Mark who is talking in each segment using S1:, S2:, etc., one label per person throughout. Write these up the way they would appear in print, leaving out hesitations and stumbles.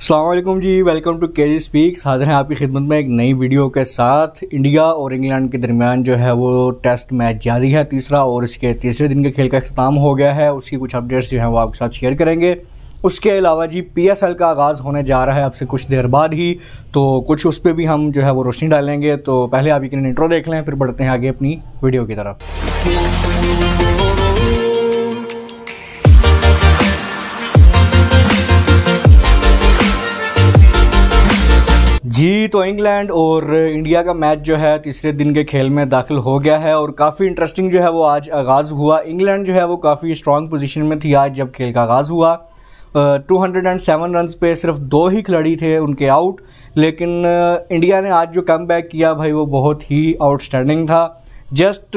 S1: अस्सलाम वालेकुम जी, welcome two KG speaks. हाजिर हैं आपकी खिदमत में एक नई वीडियो के साथ। इंडिया और इंग्लैंड के दरमियान जो है वो टेस्ट मैच जारी है तीसरा, और इसके तीसरे दिन के खेल का अख्ताम हो गया है। उसकी कुछ अपडेट्स जो हैं वो आपके साथ शेयर करेंगे। उसके अलावा जी PSL का आगाज़ होने जा रहा है अब से कुछ देर बाद ही, तो कुछ उस पर भी हम जो है वो रोशनी डालेंगे। तो पहले आप एक इंट्रो देख लें, फिर बढ़ते हैं आगे अपनी वीडियो की तरफ। जी, तो इंग्लैंड और इंडिया का मैच जो है तीसरे दिन के खेल में दाखिल हो गया है और काफ़ी इंटरेस्टिंग जो है वो आज आगाज़ हुआ। इंग्लैंड जो है वो काफ़ी स्ट्रॉन्ग पोजीशन में थी आज जब खेल का आगाज़ हुआ। 207 रन्स पे सिर्फ 2 ही खिलाड़ी थे उनके आउट, लेकिन इंडिया ने आज जो कमबैक किया भाई वो बहुत ही आउटस्टैंडिंग था। जस्ट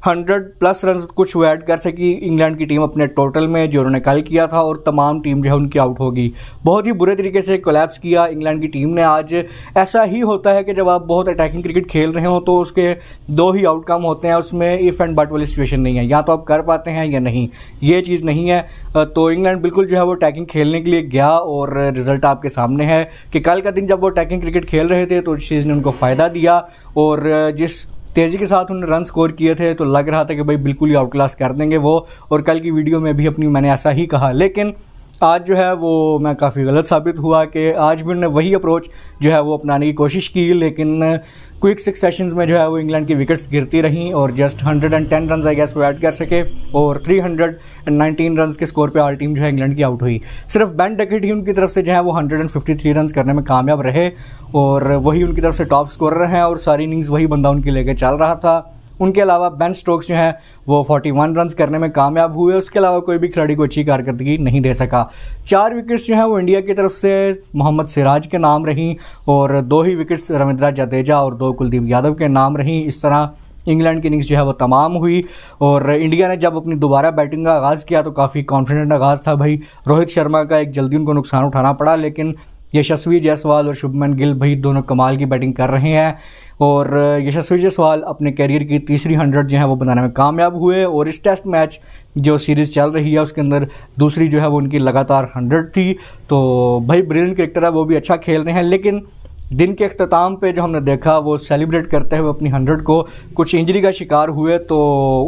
S1: 100+ रन कुछ वो ऐड कर सकी इंग्लैंड की टीम अपने टोटल में जो उन्होंने कल किया था, और तमाम टीम जो है उनकी आउट होगी। बहुत ही बुरे तरीके से कोलैप्स किया इंग्लैंड की टीम ने आज। ऐसा ही होता है कि जब आप बहुत अटैकिंग क्रिकेट खेल रहे हो तो उसके 2 ही आउटकम होते हैं, उसमें इफ़ एंड बट वाली सिचुएशन नहीं है, या तो आप कर पाते हैं या नहीं, ये चीज़ नहीं है। तो इंग्लैंड बिल्कुल जो है वो अटैकिंग खेलने के लिए गया और रिजल्ट आपके सामने है कि कल का दिन जब वो अटैकिंग क्रिकेट खेल रहे थे तो उस चीज़ ने उनको फ़ायदा दिया, और जिस तेज़ी के साथ उन्होंने रन स्कोर किए थे तो लग रहा था कि भाई बिल्कुल ही आउट क्लास कर देंगे वो, और कल की वीडियो में भी अपनी मैंने ऐसा ही कहा। लेकिन आज जो है वो मैं काफ़ी गलत साबित हुआ कि आज भी उन्होंने वही अप्रोच जो है वो अपनाने की कोशिश की, लेकिन क्विक सक्सेशंस में जो है वो इंग्लैंड की विकेट्स गिरती रहीं और जस्ट 110 रन आई गेस वो ऐड कर सके, और 319 रन के स्कोर पे ऑल टीम जो है इंग्लैंड की आउट हुई। सिर्फ बेन डकेट ही उनकी तरफ से जो है वो 153 रन करने में कामयाब रहे, और वही उनकी तरफ से टॉप स्कोरर हैं और सारी इनिंग्स वही बंदा उनकी लेके चल रहा था। उनके अलावा बेन स्टोक्स जो है वो 41 रन करने में कामयाब हुए। उसके अलावा कोई भी खिलाड़ी को अच्छी कारकर्दगी नहीं दे सका। 4 विकेट्स जो है वो इंडिया की तरफ से मोहम्मद सिराज के नाम रहीं, और 2 ही विकेट्स रविंद्र जडेजा और 2 कुलदीप यादव के नाम रहीं। इस तरह इंग्लैंड की इनिंग्स जो है वो तमाम हुई, और इंडिया ने जब अपनी दोबारा बैटिंग का आगाज़ किया तो काफ़ी कॉन्फिडेंट आगाज़ था भाई। रोहित शर्मा का एक जल्दी उनको नुकसान उठाना पड़ा, लेकिन यशस्वी जायसवाल और शुभमन गिल भाई दोनों कमाल की बैटिंग कर रहे हैं, और यशस्वी जायसवाल अपने कैरियर की तीसरी 100 जो है वो बनाने में कामयाब हुए। और इस टेस्ट मैच जो सीरीज़ चल रही है उसके अंदर दूसरी जो है वो उनकी लगातार 100 थी। तो भाई ब्रिलियंट क्रिकेटर है, वो भी अच्छा खेल रहे हैं, लेकिन दिन के अख्ताम पे जो हमने देखा वो सेलिब्रेट करते हुए अपनी 100 को कुछ इंजरी का शिकार हुए, तो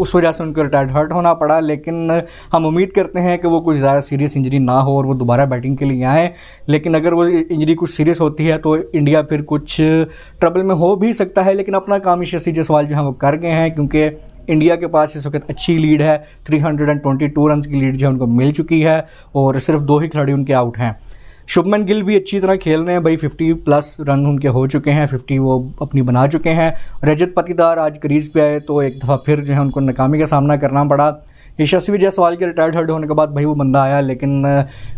S1: उस वजह से उनको रिटायर्ड हर्ट होना पड़ा। लेकिन हम उम्मीद करते हैं कि वो कुछ ज़्यादा सीरियस इंजरी ना हो और वो दोबारा बैटिंग के लिए आएँ। लेकिन अगर वो इंजरी कुछ सीरियस होती है तो इंडिया फिर कुछ ट्रबल में हो भी सकता है, लेकिन अपना काम यशस्वी जायसवाल जो है वो कर गए हैं, क्योंकि इंडिया के पास इस वक्त अच्छी लीड है। 322 रन की लीड जो है उनको मिल चुकी है, और सिर्फ 2 ही खिलाड़ी उनके आउट हैं। शुभमन गिल भी अच्छी तरह खेल रहे हैं भाई, 50+ रन उनके हो चुके हैं, 50 वो अपनी बना चुके हैं। रजत पाटीदार आज क्रीज पे आए तो एक दफ़ा फिर जो है उनको नाकामी का सामना करना पड़ा। यशस्वी जायसवाल के रिटायर्ड हर्ट होने के बाद भाई वो बंदा आया, लेकिन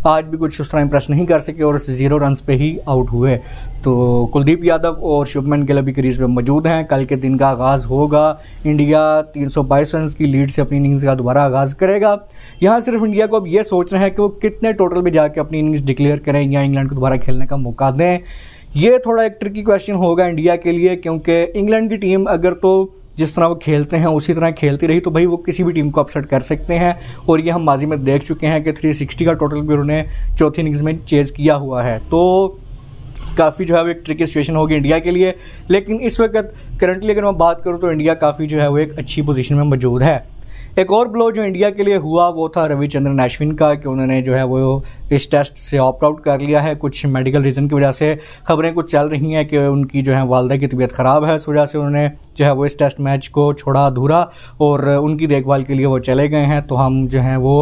S1: आज भी कुछ उस तरह इंप्रेस नहीं कर सके और 0 रन पे ही आउट हुए। तो कुलदीप यादव और शुभमन गिल अभी क्रीज पे मौजूद हैं। कल के दिन का आगाज़ होगा, इंडिया 322 रन की लीड से अपनी इनिंग्स का दोबारा आगाज़ करेगा। यहाँ सिर्फ इंडिया को अब ये सोचना है कि वो कितने टोटल में जाके अपनी इनिंग्स डिक्लेयर करें या इंग्लैंड को दोबारा खेलने का मौका दें। ये थोड़ा एक ट्रिकी क्वेश्चन होगा इंडिया के लिए, क्योंकि इंग्लैंड की टीम अगर तो जिस तरह वो खेलते हैं उसी तरह खेलती रही तो भाई वो किसी भी टीम को अपसेट कर सकते हैं, और ये हम माजी में देख चुके हैं कि 360 का टोटल भी उन्होंने चौथी इनिंग्स में चेज़ किया हुआ है। तो काफ़ी जो है वो एक ट्रिकी सिचुएशन होगी इंडिया के लिए। लेकिन इस वक्त करंटली अगर मैं बात करूँ तो इंडिया काफ़ी जो है वो एक अच्छी पोजीशन में मौजूद है। एक और ब्लो जो इंडिया के लिए हुआ वो था रविचंद्रन अश्विन का, कि उन्होंने जो है वो इस टेस्ट से ऑप्ट आउट कर लिया है। कुछ मेडिकल रीज़न की वजह से खबरें कुछ चल रही हैं कि उनकी जो है वालदा की तबीयत ख़राब है, इस वजह से उन्होंने जो है वो इस टेस्ट मैच को छोड़ा अधूरा, और उनकी देखभाल के लिए वो चले गए हैं। तो हम जो हैं वो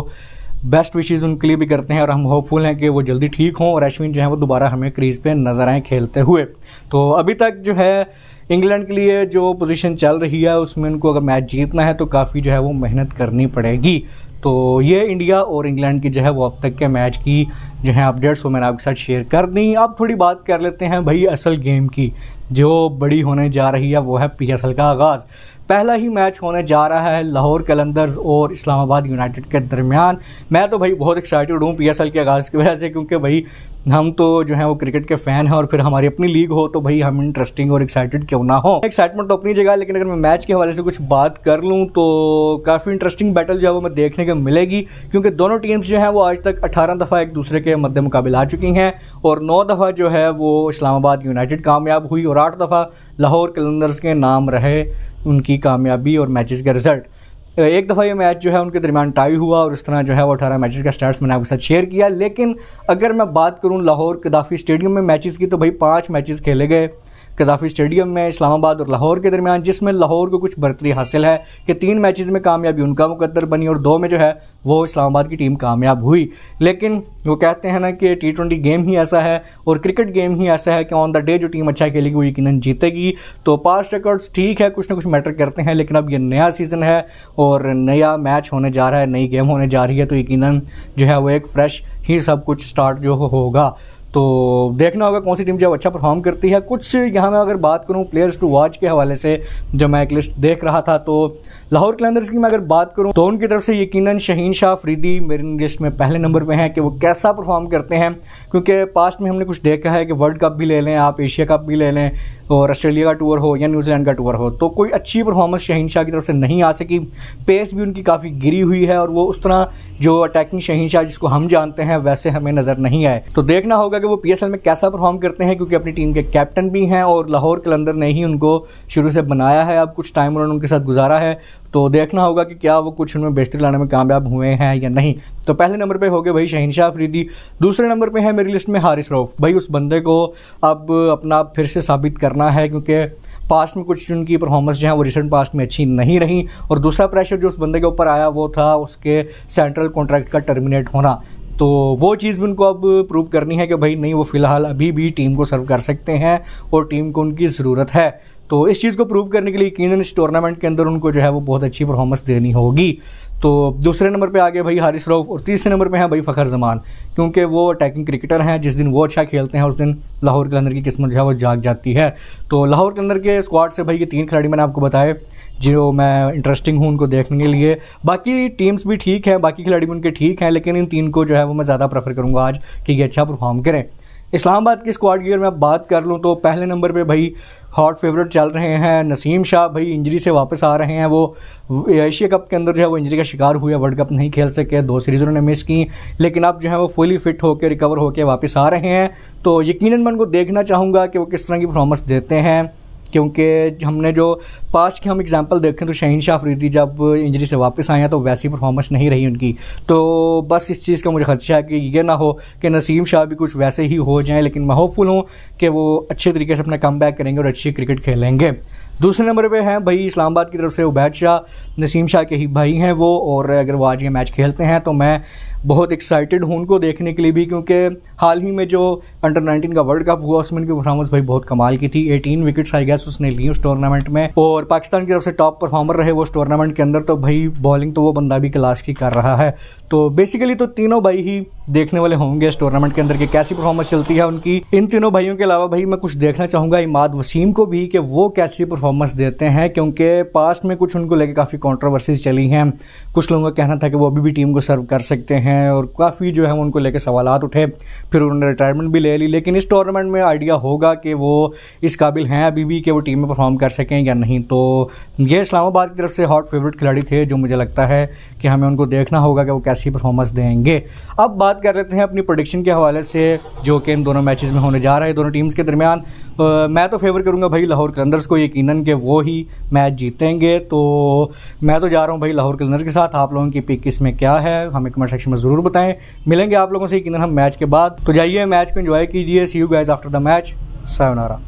S1: बेस्ट विशेज़ उनके लिए भी करते हैं, और हम होपफुल हैं कि वो जल्दी ठीक हों और अश्विन जो है वो दोबारा हमें क्रीज़ पे नज़र आएँ खेलते हुए। तो अभी तक जो है इंग्लैंड के लिए जो पोजीशन चल रही है उसमें उनको अगर मैच जीतना है तो काफ़ी जो है वो मेहनत करनी पड़ेगी। तो ये इंडिया और इंग्लैंड की जो है वो अब तक के मैच की जो है अपडेट्स वो मैंने आपके साथ शेयर कर दी। अब थोड़ी बात कर लेते हैं भाई असल गेम की, जो बड़ी होने जा रही है वो है PSL का आगाज़। पहला ही मैच होने जा रहा है लाहौर कलंदर्स और इस्लामाबाद यूनाइटेड के दरमियान। मैं तो भाई बहुत एक्साइटेड हूँ PSL के आगाज़ की वजह से, क्योंकि भाई हम तो जो है वो क्रिकेट के फ़ैन हैं और फिर हमारी अपनी लीग हो तो भाई हम इंटरेस्टिंग और एक्साइटेड क्यों ना हो। एक्साइटमेंट तो अपनी जगह, लेकिन अगर मैं मैच के हवाले से कुछ बात कर लूँ तो काफ़ी इंटरेस्टिंग बैटल जो है वो मैं देखने को मिलेगी, क्योंकि दोनों टीम्स जो हैं वो आज तक 18 दफ़ा एक दूसरे के मद्दे मुकाबले आ चुकी हैं और 9 दफ़ा जो है वो इस्लामाबाद यूनाइटेड कामयाब हुई और 8 दफ़ा लाहौर कलंदर्स के नाम रहे उनकी कामयाबी और मैचेस के रिजल्ट। एक दफ़ा ये मैच जो है उनके दरमियान टाई हुआ और इस तरह जो है वो 18 मैचेस का स्टैट्स मैंने आपके साथ शेयर किया। लेकिन अगर मैं बात करूं लाहौर कदाफ़ी स्टेडियम में मैचेस की तो भाई 5 मैचेस खेले गए कदाफ़ी स्टेडियम में इस्लामाबाद और लाहौर के दरमियान, जिसमें लाहौर को कुछ बरतरी हासिल है कि 3 मैचेस में कामयाबी उनका मुकद्दर बनी और 2 में जो है वो इस्लामाबाद की टीम कामयाब हुई। लेकिन वो कहते हैं ना कि T20 गेम ही ऐसा है और क्रिकेट गेम ही ऐसा है कि ऑन द डे जो टीम अच्छा खेलेगी वो यकीनन जीतेगी। तो पास्ट रिकॉर्ड्स ठीक है, कुछ ना कुछ मैटर करते हैं, लेकिन अब ये नया सीज़न है और नया मैच होने जा रहा है, नई गेम होने जा रही है, तो यकीनन जो है वो एक फ्रेश ही सब कुछ स्टार्ट जो होगा। तो देखना होगा कौन सी टीम जो अच्छा परफॉर्म करती है। कुछ यहाँ मैं अगर बात करूँ प्लेयर्स टू वॉच के हवाले से, जब मैं एक लिस्ट देख रहा था तो लाहौर कलंदर्स की मैं अगर बात करूँ तो उनकी तरफ से यकीनन शहीन शाह अफरीदी मेरी लिस्ट में पहले नंबर पे हैं कि वो कैसा परफॉर्म करते हैं, क्योंकि पास्ट में हमने कुछ देखा है कि वर्ल्ड कप भी ले लें, आप एशिया कप भी ले लें और ऑस्ट्रेलिया का टूर हो या न्यूजीलैंड का टूर हो, तो कोई अच्छी परफॉर्मेंस शहीन शाह की तरफ से नहीं आ सकी। पेस भी उनकी काफ़ी गिरी हुई है और वो उस तरह जो अटैकिंग शहीन शाह जिसको हम जानते हैं वैसे हमें नज़र नहीं आए। तो देखना होगा कि वो PSL में कैसा परफॉर्म करते हैं, क्योंकि अपनी टीम के कैप्टन भी हैं और लाहौर कलंदर ने ही उनको शुरू से बनाया है, अब कुछ टाइम उन्होंने उनके साथ गुजारा है, तो देखना होगा कि क्या वो कुछ उनमें बेहतरी लाने में कामयाब हुए हैं या नहीं। तो पहले नंबर पे हो गए भाई शहीन शाह अफरीदी। दूसरे नंबर पे है मेरी लिस्ट में हारिस रऊफ। भाई उस बंदे को अब अपना फिर से साबित करना है, क्योंकि पास्ट में कुछ उनकी परफॉर्मेंस जो है वो रिसेंट पास्ट में अच्छी नहीं रही और दूसरा प्रेशर जो उस बंदे के ऊपर आया वो था उसके सेंट्रल कॉन्ट्रैक्ट का टर्मिनेट होना। तो वो चीज़ भी उनको अब प्रूव करनी है कि भाई नहीं, वो फ़िलहाल अभी भी टीम को सर्व कर सकते हैं और टीम को उनकी ज़रूरत है। तो इस चीज़ को प्रूव करने के लिए यकीनन इस टूर्नामेंट के अंदर उनको जो है वो बहुत अच्छी परफॉर्मेंस देनी होगी। तो दूसरे नंबर पे आ गए भाई हारिस रऊफ और तीसरे नंबर पे हैं भाई फ़खर जमान, क्योंकि वो अटैकिंग क्रिकेटर हैं। जिस दिन वो अच्छा खेलते हैं उस दिन लाहौर कलंदर की किस्मत जो है वो जाग जाती है। तो लाहौर कलंदर के स्क्वाड से भाई ये 3 खिलाड़ी मैंने आपको बताए जो मैं इंटरेस्टिंग हूँ उनको देखने के लिए। बाकी टीम्स भी ठीक है, बाकी खिलाड़ी भी उनके ठीक हैं, लेकिन इन 3 को जो है वो मैं ज़्यादा प्रेफर करूँगा आज कि ये अच्छा परफॉर्म करें। इस्लामाबाद की स्क्वाड की अगर मैं बात कर लूँ तो पहले नंबर पे भाई हॉट फेवरेट चल रहे हैं नसीम शाह। भाई इंजरी से वापस आ रहे हैं, वो एशिया कप के अंदर जो है वो इंजरी का शिकार हुए, वर्ल्ड कप नहीं खेल सके, 2 सीरीज़ उन्होंने मिस की, लेकिन अब जो है वो फुली फिट होकर रिकवर होकर वापस आ रहे हैं। तो यकीनन मैं उनको देखना चाहूँगा कि वो किस तरह की परफॉर्मेंस देते हैं, क्योंकि हमने जो पास्ट की हम एग्जांपल देखें तो शहीन शाह अफरीदी जब इंजरी से वापस आए हैं तो वैसी परफॉर्मेंस नहीं रही उनकी। तो बस इस चीज़ का मुझे खदशा है कि ये ना हो कि नसीम शाह भी कुछ वैसे ही हो जाएं, लेकिन मैं होपफुल हूँ कि वो अच्छे तरीके से अपना कम बैक करेंगे और अच्छी क्रिकेट खेलेंगे। दूसरे नंबर पे हैं भाई इस्लामाबाद की तरफ से उबैद शाह, नसीम शाह के ही भाई हैं वो, और अगर वो आज ये मैच खेलते हैं तो मैं बहुत एक्साइटेड हूँ उनको देखने के लिए भी, क्योंकि हाल ही में जो अंडर 19 का वर्ल्ड कप हुआ उसमें उनकी परफॉर्मेंस भाई बहुत कमाल की थी। 18 विकेट्स आई गेस उसने ली उस टूर्नामेंट में और पाकिस्तान की तरफ से टॉप परफॉर्मर रहे वो उस टूर्नामेंट के अंदर। तो भाई बॉलिंग तो वो बंदा भी क्लास की कर रहा है। तो बेसिकली तो तीनों भाई ही देखने वाले होंगे इस टूर्नामेंट के अंदर कि कैसी परफॉर्मेंस चलती है उनकी। इन तीनों भाइयों के अलावा भाई मैं कुछ देखना चाहूँगा इमाद वसीम को भी कि वो कैसी परफॉर्मेंस देते हैं, क्योंकि पास्ट में कुछ उनको लेकर काफ़ी कॉन्ट्रोवर्सीज चली हैं। कुछ लोगों का कहना था कि वो अभी भी टीम को सर्व कर सकते हैं और काफ़ी जो है उनको लेकर सवालात उठे, फिर उन्होंने रिटायरमेंट भी ले ली। लेकिन इस टूर्नामेंट में आइडिया होगा कि वो इस काबिल हैं अभी भी कि वो टीम में परफॉर्म कर सकें या नहीं। तो ये इस्लामाबाद की तरफ से हॉट फेवरेट खिलाड़ी थे जो मुझे लगता है कि हमें उनको देखना होगा कि वो कैसी परफॉर्मेंस देंगे। अब बात कर लेते हैं अपनी प्रेडिक्शन के हवाले से जो कि इन दोनों मैचेस में होने जा रहा है दोनों टीम्स के दरमियान। मैं तो फेवर करूंगा भाई लाहौर कलंदर्स को, यकीनन कि वो ही मैच जीतेंगे। तो मैं तो जा रहा हूं भाई लाहौर कलंदर्स के साथ। आप लोगों की पिक इसमें क्या है हमें कमेंट सेक्शन में ज़रूर बताएं। मिलेंगे आप लोगों से यकीनन हम मैच के बाद। तो जाइए मैच को एंजॉय कीजिए। See you guys after the match. Sayonara.